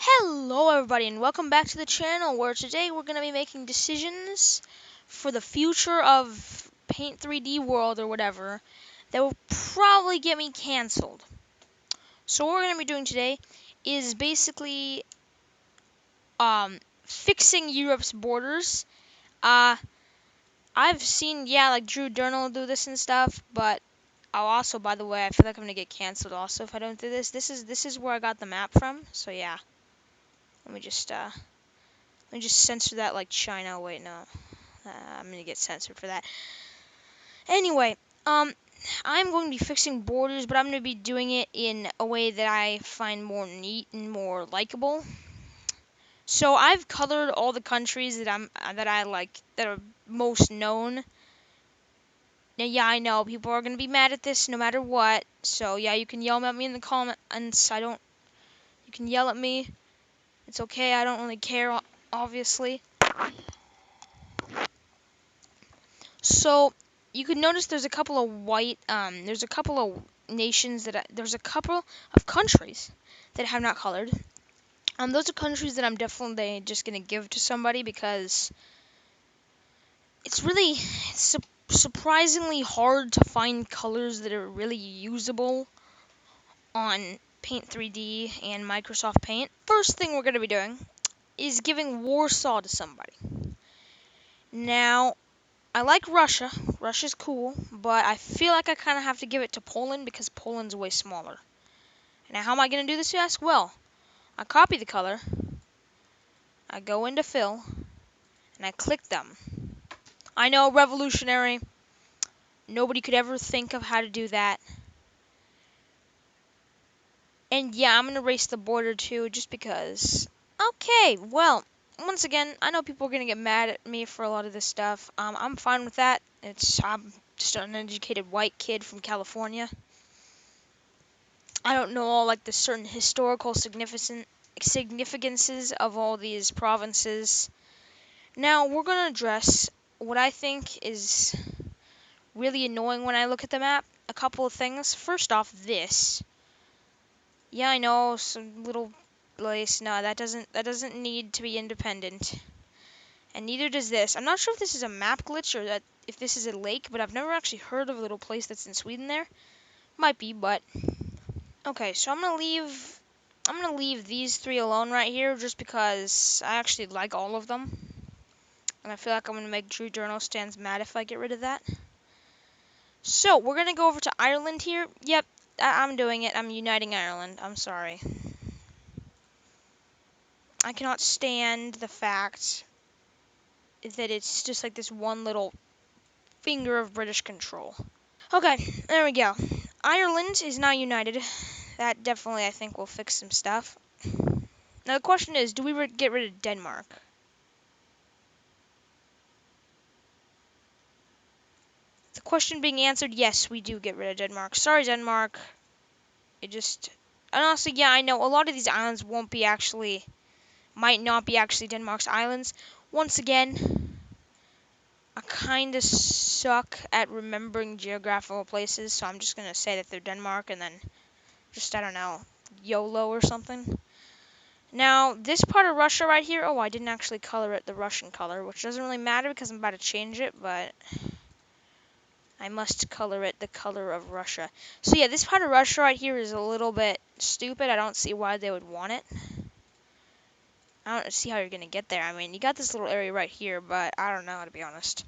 Hello everybody and welcome back to the channel where today we're going to be making decisions for the future of Paint 3D World or whatever that will probably get me cancelled. So what we're going to be doing today is basically fixing Europe's borders. I've seen like Drew Durnall do this and stuff, but I'll also, by the way, I feel like I'm going to get cancelled also if I don't do this. This is where I got the map from. So yeah. Let me just censor that like China. Wait, no. I'm gonna get censored for that. Anyway, I'm going to be fixing borders, but I'm going to be doing it in a way that I find more neat and more likable. So I've colored all the countries that I like that are most known. Now, yeah, I know people are going to be mad at this no matter what. So yeah, you can yell at me in the comments. You can yell at me. It's okay. I don't really care, obviously. So you can notice there's a couple of there's a couple of nations there's a couple of countries that I have not colored. Those are countries that I'm definitely just gonna give to somebody because it's really surprisingly hard to find colors that are really usable on Paint 3D and Microsoft Paint. First thing we're gonna be doing is giving Warsaw to somebody. Now, I like Russia. Russia's cool, but I feel like I kind of have to give it to Poland because Poland's way smaller. Now, how am I going to do this, you ask? Well, I copy the color, I go into fill, and I click them. I know, revolutionary. Nobody could ever think of how to do that. And yeah, I'm going to erase the border too, just because. Okay, well, once again, I know people are going to get mad at me for a lot of this stuff. I'm fine with that. I'm just an uneducated white kid from California. I don't know all like the certain historical significances of all these provinces. Now we're going to address what I think is really annoying when I look at the map. A couple of things. First off, this. Yeah, I know, some little place. No, that doesn't need to be independent. And neither does this. I'm not sure if this is a map glitch or that if this is a lake, but I've never actually heard of a little place that's in Sweden there. Might be, but okay, so I'm gonna leave these three alone right here just because I actually like all of them. And I feel like I'm gonna make Drew Durnall stands mad if I get rid of that. So we're gonna go over to Ireland here. Yep, I'm doing it. I'm uniting Ireland. I'm sorry. I cannot stand the fact that it's just like this one little finger of British control. Okay, there we go. Ireland is now united. That definitely, I think, will fix some stuff. Now the question is, do we get rid of Denmark? The question being answered, yes, we do get rid of Denmark. Sorry, Denmark. And honestly, yeah, I know a lot of these islands might not be actually Denmark's islands. Once again, I kind of suck at remembering geographical places, so I'm just going to say that they're Denmark and then I don't know, YOLO or something. Now, this part of Russia right here, I didn't actually color it the Russian color, which doesn't really matter because I'm about to change it, but I must color it the color of Russia. So yeah, this part of Russia right here is a little bit stupid. I don't see why they would want it. I don't see how you're going to get there. I mean, you got this little area right here, but I don't know, to be honest.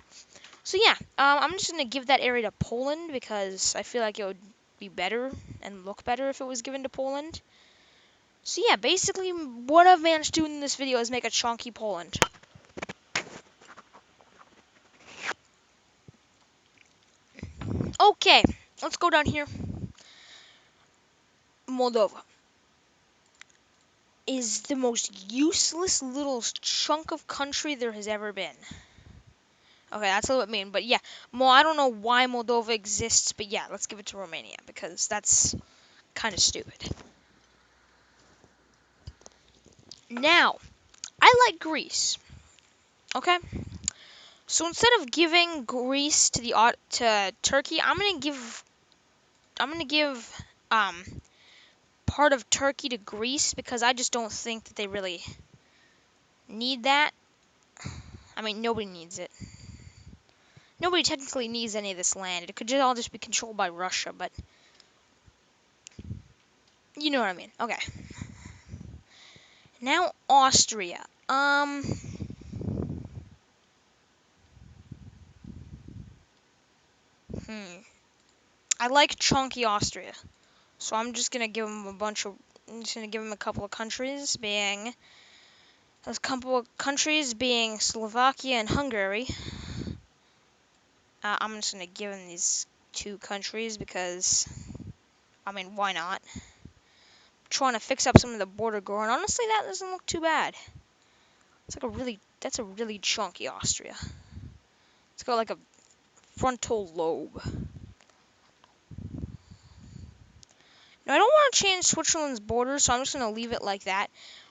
So yeah, I'm just going to give that area to Poland because I feel like it would be better and look better if it was given to Poland. So yeah, basically what I've managed to do in this video is make a chunky Poland. Okay, let's go down here. Moldova is the most useless little chunk of country there has ever been. Okay, that's a little bit mean, but yeah. I don't know why Moldova exists, but yeah, let's give it to Romania, because that's kind of stupid. Now, I like Greece. Okay? So instead of giving Greece to Turkey, I'm gonna give part of Turkey to Greece because I just don't think that they really need that. I mean, nobody needs it. Nobody technically needs any of this land. It could all just be controlled by Russia, but you know what I mean. Okay. Now Austria. I like chunky Austria, so I'm just gonna give them I'm just gonna give them a couple of countries, being Slovakia and Hungary. I'm just gonna give them these two countries because, I mean, why not? Trying to fix up some of the border growing. Honestly, that doesn't look too bad. That's a really chunky Austria. It's got like a frontal lobe. Now, I don't want to change Switzerland's border, so I'm just gonna leave it like that.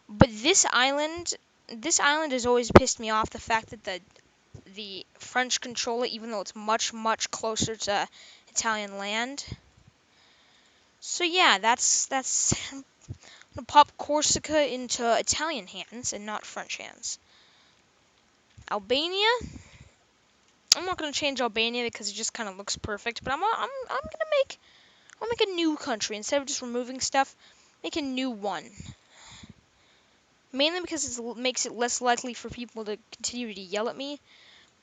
But this island has always pissed me off. The fact that the French control it, even though it's much, much closer to Italian land. So yeah, that's gonna pop Corsica into Italian hands and not French hands. Albania. I'm not gonna change Albania because it just kind of looks perfect. But I'll make a new country instead of just removing stuff. Make a new one. Mainly because it makes it less likely for people to continue to yell at me.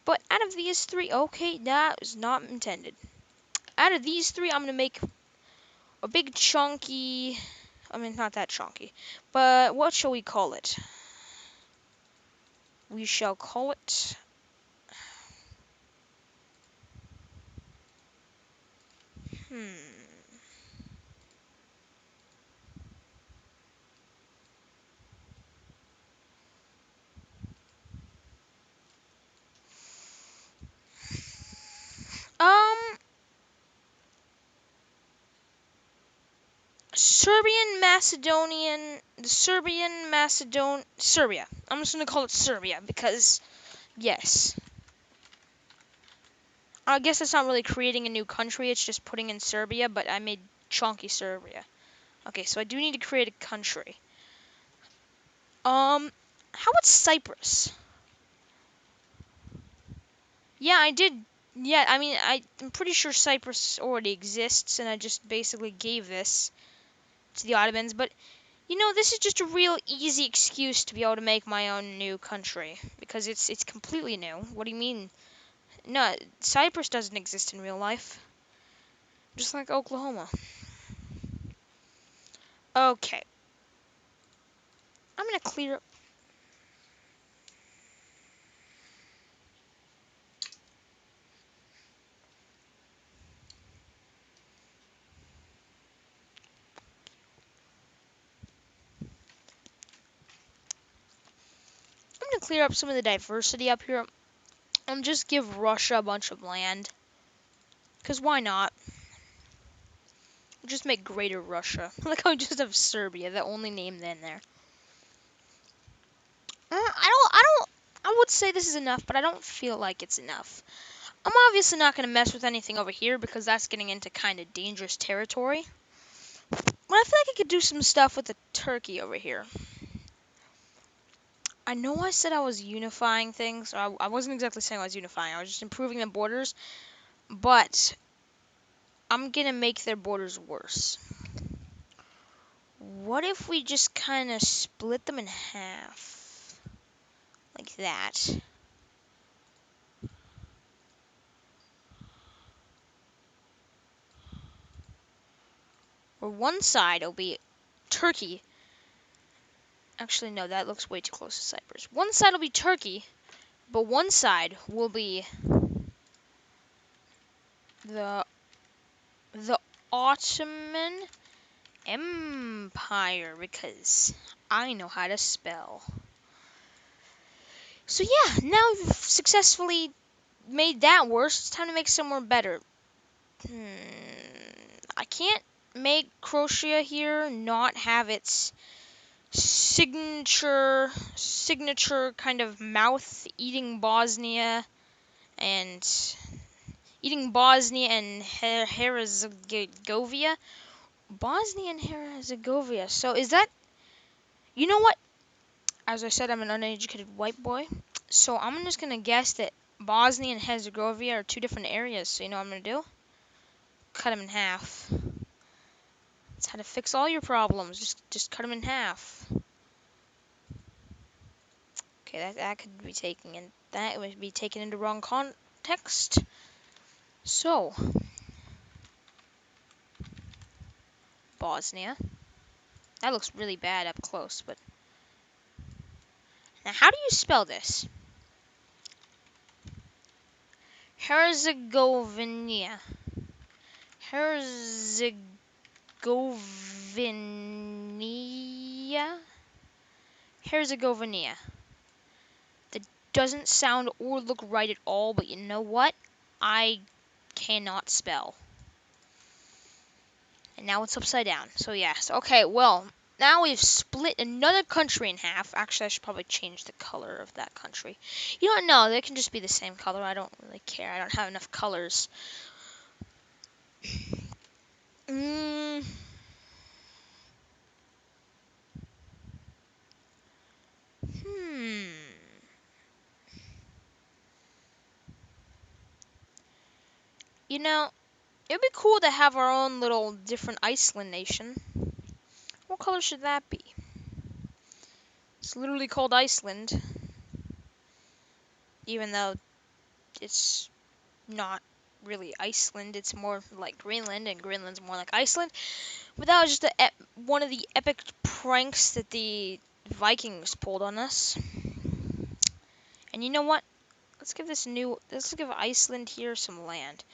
But out of these three, okay, that was not intended. Out of these three, I'm gonna make a big chunky. I mean, not that chunky, but what shall we call it? We shall call it. Um, Serbia. I'm just gonna call it Serbia because, yes. I guess it's not really creating a new country, it's just putting in Serbia, but I made chunky Serbia. Okay, so I do need to create a country. How about Cyprus? Yeah, I did. Yeah, I mean, I'm pretty sure Cyprus already exists, and I just basically gave this to the Ottomans, but you know, this is just a real easy excuse to be able to make my own new country because it's completely new. What do you mean? No, Cyprus doesn't exist in real life. Just like Oklahoma. Okay. I'm gonna clear up. I'm gonna clear up some of the diversity up here and just give Russia a bunch of land. Cause why not? Just make Greater Russia. Like how I just have Serbia, the only name then there. I would say this is enough, but I don't feel like it's enough. I'm obviously not going to mess with anything over here because that's getting into kind of dangerous territory. But I feel like I could do some stuff with the Turkey over here. I know I said I was unifying things. I wasn't exactly saying I was unifying. I was just improving the borders. But I'm going to make their borders worse. What if we just kind of split them in half? Like that. Where one side will be Turkey. Actually, no, that looks way too close to Cyprus. One side will be Turkey, but one side will be the the Ottoman Empire because I know how to spell. So yeah, now we've successfully made that worse. It's time to make somewhere better. I can't make Croatia here not have its signature kind of mouth eating Bosnia and Herzegovina, Bosnia and Herzegovina. So is that, you know what? As I said, I'm an uneducated white boy. So I'm just going to guess that Bosnia and Herzegovina are two different areas. So you know what I'm going to do? Cut them in half. That's how to fix all your problems. Just cut them in half. Okay, that could be taken in, that would be taken into wrong context. So, Bosnia. That looks really bad up close, but now how do you spell this? Herzegovina. Herzegovina. Herzegovina. That doesn't sound or look right at all, but you know what? I cannot spell. And now it's upside down. So yes. Okay, well, now we've split another country in half. Actually, I should probably change the color of that country. You don't know. They can just be the same color. I don't really care. I don't have enough colors. Hmm. You know, it'd be cool to have our own little different Iceland nation. What color should that be? It's literally called Iceland, even though it's not really Iceland. It's more like Greenland, and Greenland's more like Iceland. But that was just one of the epic pranks that the Vikings pulled on us. And you know what? Let's give Iceland here some land.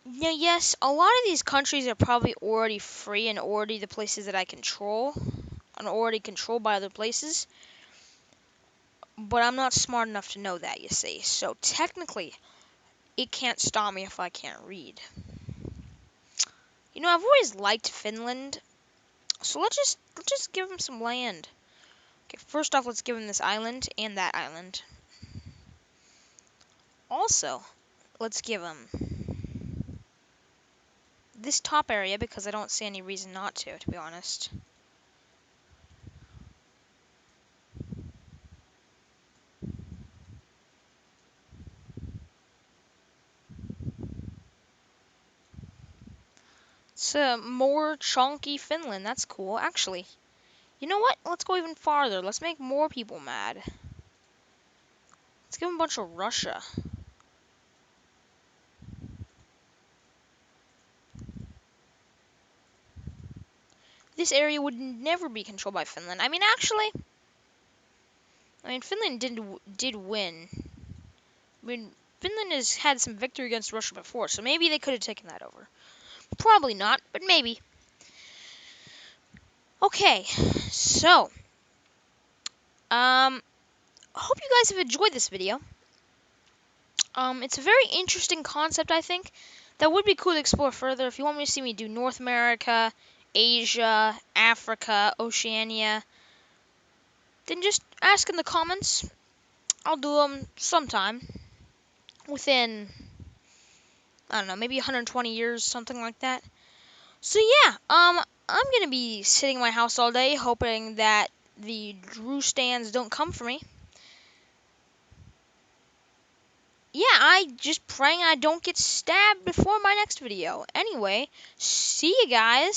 Now, yes, a lot of these countries are probably already free and already the places that I control, and already controlled by other places. But I'm not smart enough to know that, you see. So technically, it can't stop me if I can't read. You know, I've always liked Finland, so let's just give them some land. Okay, first off, let's give them this island and that island. Also, let's give them this top area because I don't see any reason not to be honest. It's a more chunky Finland. That's cool. Actually, you know what? Let's go even farther. Let's make more people mad. Let's give them a bunch of Russia. This area would never be controlled by Finland. I mean, actually, Finland did win. I mean, Finland has had some victory against Russia before, so maybe they could have taken that over. Probably not, but maybe. Okay, so, hope you guys have enjoyed this video. It's a very interesting concept, I think. That would be cool to explore further. If you want me to see me do North America, Asia, Africa, Oceania, then just ask in the comments. I'll do them sometime. Within, I don't know, maybe 120 years, something like that. So yeah, I'm gonna be sitting in my house all day, hoping that the Drew stands don't come for me. Yeah, I just praying I don't get stabbed before my next video. Anyway, see you guys.